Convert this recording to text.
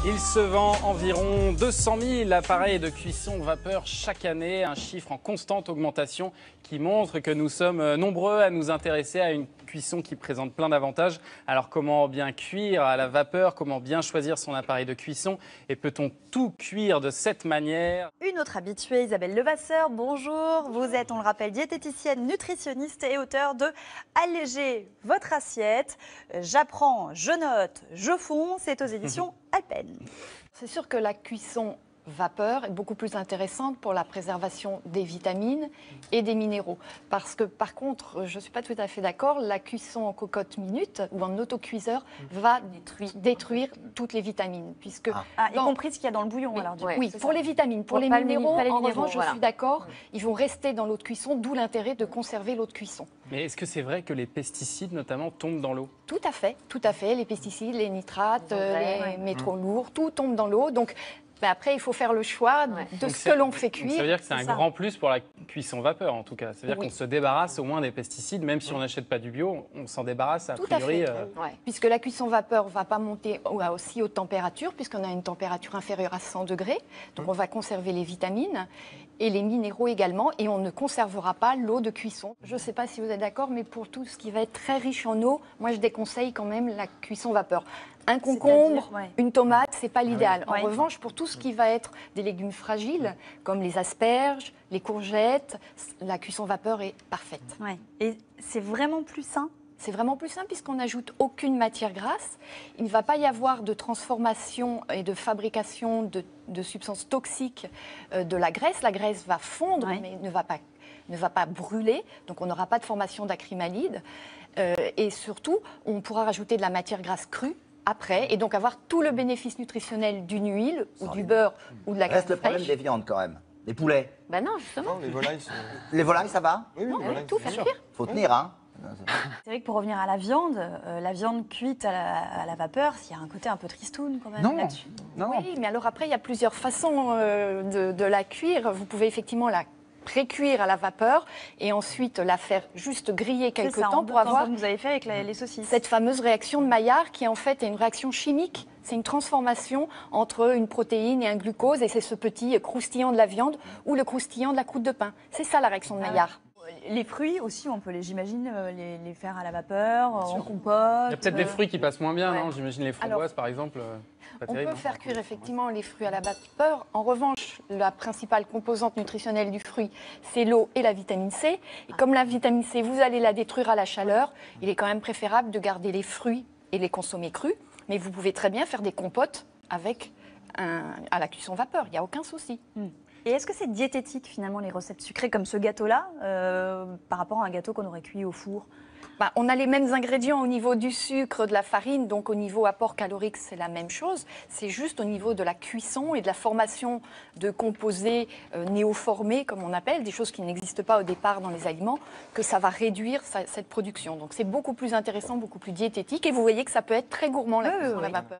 Il se vend environ 200 000 appareils de cuisson vapeur chaque année, un chiffre en constante augmentation qui montre que nous sommes nombreux à nous intéresser à une cuisson qui présente plein d'avantages. Alors comment bien cuire à la vapeur, comment bien choisir son appareil de cuisson et peut-on tout cuire de cette manière? Une autre habituée, Isabelle Levasseur, bonjour. Vous êtes, on le rappelle, diététicienne, nutritionniste et auteure de Alléger votre assiette. J'apprends, je note, je fonds. C'est aux éditions Alpen. C'est sûr que la cuisson vapeur est beaucoup plus intéressante pour la préservation des vitamines et des minéraux. Parce que par contre, je ne suis pas tout à fait d'accord, la cuisson en cocotte minute ou en autocuiseur va détruire toutes les vitamines. Puisque y compris ce qu'il y a dans le bouillon. Oui, alors, du oui, pour les vitamines. Pour les minéraux, en revanche, je suis d'accord, ils vont rester dans l'eau de cuisson, d'où l'intérêt de conserver l'eau de cuisson. Mais est-ce que c'est vrai que les pesticides notamment tombent dans l'eau? Tout à fait, tout à fait. Les pesticides, les nitrates, les métaux lourds, tout tombe dans l'eau. Donc, après, il faut faire le choix de ce que l'on fait cuire. Ça veut dire que c'est un grand plus pour la cuisson vapeur, en tout cas. C'est-à-dire qu'on se débarrasse au moins des pesticides, même si on n'achète pas du bio, on s'en débarrasse a priori. Puisque la cuisson vapeur ne va pas monter à aussi haute température, puisqu'on a une température inférieure à 100 degrés. Donc, on va conserver les vitamines et les minéraux également, et on ne conservera pas l'eau de cuisson. Je ne sais pas si vous êtes d'accord, mais pour tout ce qui va être très riche en eau, moi, je déconseille quand même la cuisson vapeur. Un concombre, une tomate, ce n'est pas l'idéal. En revanche, pour tout ce qui va être des légumes fragiles, comme les asperges, les courgettes, la cuisson vapeur est parfaite. Et c'est vraiment plus sain? C'est vraiment plus simple puisqu'on n'ajoute aucune matière grasse. Il ne va pas y avoir de transformation et de fabrication de substances toxiques de la graisse. La graisse va fondre, mais ne va pas brûler. Donc on n'aura pas de formation d'acrylamide. Et surtout, on pourra rajouter de la matière grasse crue après, et donc avoir tout le bénéfice nutritionnel d'une huile ou du beurre ou de la graisse reste le problème des viandes quand même. Les poulets. Ben non, justement. Non, les volailles, Les volailles, ça va? oui, Non, tout faire cuire. Faut tenir, hein. C'est vrai que pour revenir à la viande cuite à la vapeur, il y a un côté un peu tristoun quand même là-dessus. Non. Oui, mais alors après, il y a plusieurs façons de la cuire. Vous pouvez effectivement la pré-cuire à la vapeur et ensuite la faire juste griller quelque temps pour avoir comme vous avez fait avec les saucisses. Cette fameuse réaction de Maillard qui en fait est une réaction chimique. C'est une transformation entre une protéine et un glucose et c'est ce petit croustillant de la viande ou le croustillant de la croûte de pain. C'est ça la réaction de Maillard. Les fruits aussi, on peut j'imagine, les faire à la vapeur, en compote. Il y a peut-être des fruits qui passent moins bien, non? J'imagine les framboises, par exemple. On peut faire cuire effectivement les fruits à la vapeur. En revanche, la principale composante nutritionnelle du fruit, c'est l'eau et la vitamine C. Et comme la vitamine C, vous allez la détruire à la chaleur, il est quand même préférable de garder les fruits et les consommer crus. Mais vous pouvez très bien faire des compotes avec à la cuisson vapeur, il n'y a aucun souci. Et est-ce que c'est diététique finalement les recettes sucrées comme ce gâteau-là par rapport à un gâteau qu'on aurait cuit au four? On a les mêmes ingrédients au niveau du sucre, de la farine, donc au niveau apport calorique, c'est la même chose. C'est juste au niveau de la cuisson et de la formation de composés néoformés, comme on appelle, des choses qui n'existent pas au départ dans les aliments, que ça va réduire cette production. Donc c'est beaucoup plus intéressant, beaucoup plus diététique. Et vous voyez que ça peut être très gourmand, la cuisson à la vapeur.